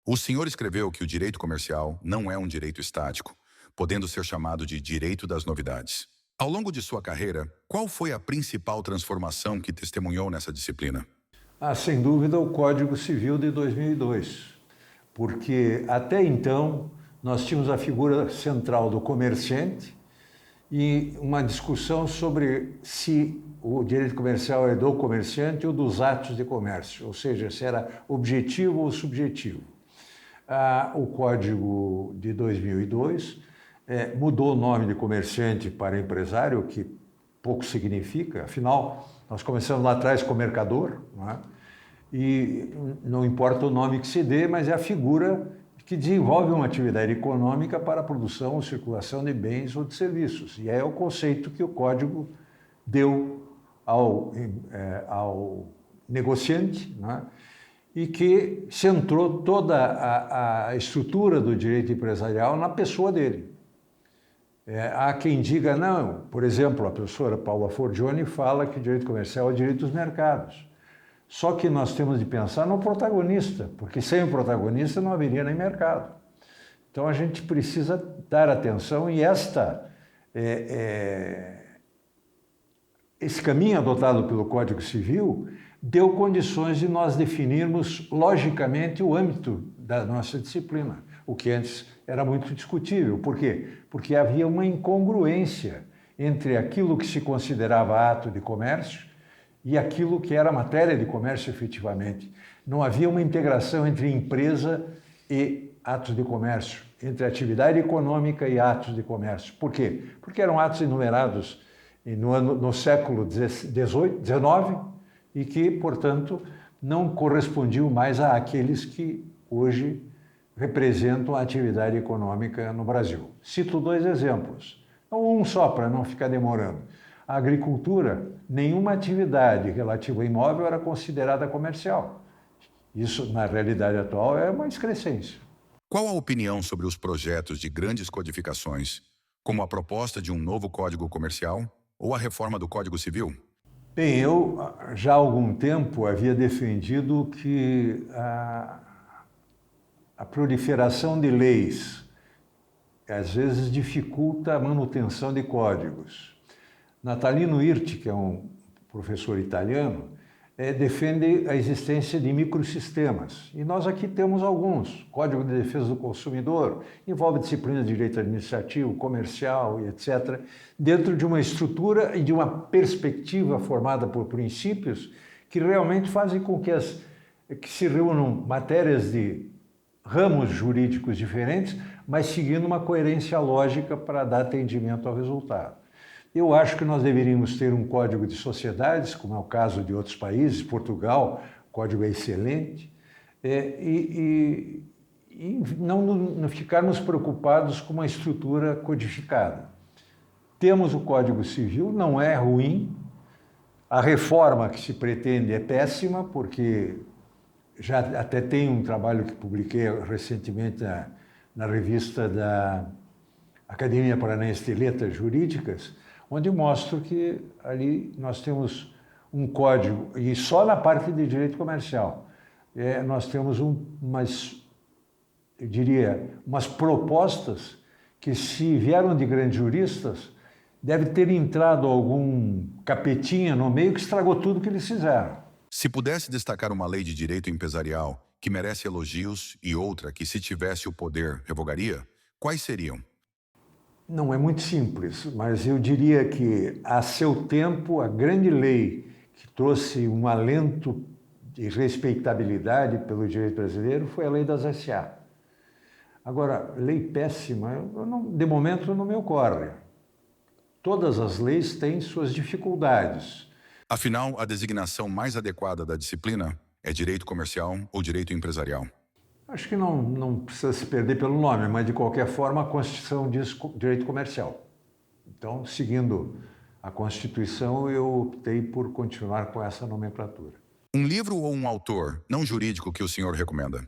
O senhor escreveu que o direito comercial não é um direito estático, podendo ser chamado de direito das novidades. Ao longo de sua carreira, qual foi a principal transformação que testemunhou nessa disciplina? Sem dúvida, o Código Civil de 2002, porque até então nós tínhamos a figura central do comerciante e uma discussão sobre se o direito comercial é do comerciante ou dos atos de comércio, ou seja, se era objetivo ou subjetivo. O Código de 2002 mudou o nome de comerciante para empresário, o que pouco significa, afinal, nós começamos lá atrás com mercador, não é? E não importa o nome que se dê, mas é a figura que desenvolve uma atividade econômica para a produção ou circulação de bens ou de serviços. E é o conceito que o Código deu ao negociante, não é? E que centrou toda a estrutura do direito empresarial na pessoa dele. Há quem diga, não, por exemplo, a professora Paula Forgione fala que o direito comercial é o direito dos mercados. Só que nós temos de pensar no protagonista, porque sem o protagonista não haveria nem mercado. Então a gente precisa dar atenção e esse caminho adotado pelo Código Civil deu condições de nós definirmos logicamente o âmbito da nossa disciplina, o que antes era muito discutível. Por quê? Porque havia uma incongruência entre aquilo que se considerava ato de comércio e aquilo que era matéria de comércio efetivamente. Não havia uma integração entre empresa e atos de comércio, entre atividade econômica e atos de comércio. Por quê? Porque eram atos enumerados no século XIX e que, portanto, não correspondiam mais àqueles que hoje representam a atividade econômica no Brasil. Cito dois exemplos, um só para não ficar demorando. A agricultura, nenhuma atividade relativa ao imóvel era considerada comercial. Isso, na realidade atual, é uma excrescência. Qual a opinião sobre os projetos de grandes codificações, como a proposta de um novo Código Comercial ou a reforma do Código Civil? Bem, eu já há algum tempo havia defendido que a proliferação de leis às vezes dificulta a manutenção de códigos. Natalino Hirti, que é um professor italiano, defende a existência de microsistemas. E nós aqui temos alguns. Código de Defesa do Consumidor, envolve disciplina de direito administrativo, comercial e etc., dentro de uma estrutura e de uma perspectiva formada por princípios que realmente fazem com que se reúnam matérias de ramos jurídicos diferentes, mas seguindo uma coerência lógica para dar atendimento ao resultado. Eu acho que nós deveríamos ter um código de sociedades, como é o caso de outros países, Portugal, o código é excelente, e não ficarmos preocupados com uma estrutura codificada. Temos o Código Civil, não é ruim, a reforma que se pretende é péssima, porque já até tem um trabalho que publiquei recentemente na revista da Academia Paranaense de Letras Jurídicas, onde mostro que ali nós temos um código, e só na parte de direito comercial, nós temos umas propostas que, se vieram de grandes juristas, deve ter entrado algum capetinha no meio que estragou tudo que eles fizeram. Se pudesse destacar uma lei de direito empresarial que merece elogios e outra que, se tivesse o poder, revogaria, quais seriam? Não é muito simples, mas eu diria que, a seu tempo, a grande lei que trouxe um alento de respeitabilidade pelo direito brasileiro foi a lei das SA. Agora, lei péssima, de momento não me ocorre. Todas as leis têm suas dificuldades. Afinal, a designação mais adequada da disciplina é direito comercial ou direito empresarial? Acho que não precisa se perder pelo nome, mas, de qualquer forma, a Constituição diz direito comercial. Então, seguindo a Constituição, eu optei por continuar com essa nomenclatura. Um livro ou um autor não jurídico que o senhor recomenda?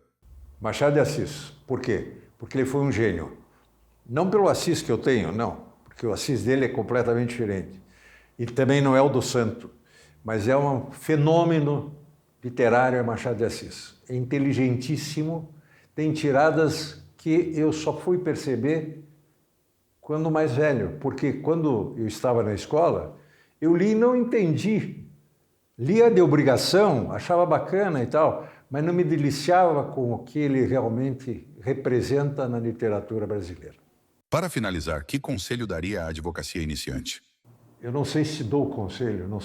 Machado de Assis. Por quê? Porque ele foi um gênio. Não pelo Assis que eu tenho, não, porque o Assis dele é completamente diferente. E também não é o do santo, mas é um fenômeno literário, é Machado de Assis. É inteligentíssimo, tem tiradas que eu só fui perceber quando mais velho, porque quando eu estava na escola, eu li e não entendi. Lia de obrigação, achava bacana e tal, mas não me deliciava com o que ele realmente representa na literatura brasileira. Para finalizar, que conselho daria à advocacia iniciante? Eu não sei se dou conselho, não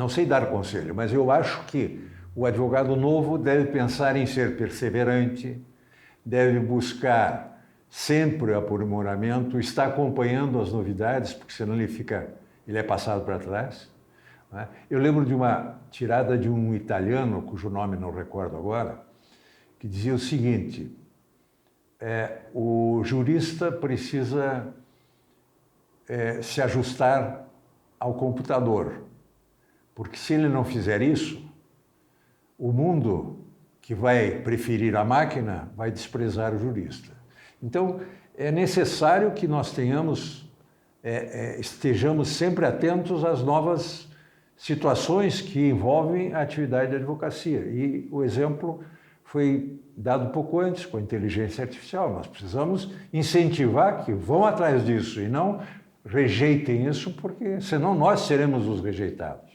sei dar conselho, mas eu acho que o advogado novo deve pensar em ser perseverante, deve buscar sempre o aprimoramento, está acompanhando as novidades, porque senão ele é passado para trás. Né? Eu lembro de uma tirada de um italiano, cujo nome não recordo agora, que dizia o seguinte: o jurista precisa se ajustar ao computador, porque se ele não fizer isso, o mundo que vai preferir a máquina vai desprezar o jurista. Então, é necessário que nós estejamos sempre atentos às novas situações que envolvem a atividade de advocacia. E o exemplo foi dado pouco antes com a inteligência artificial. Nós precisamos incentivar que vão atrás disso e não rejeitem isso, porque senão nós seremos os rejeitados.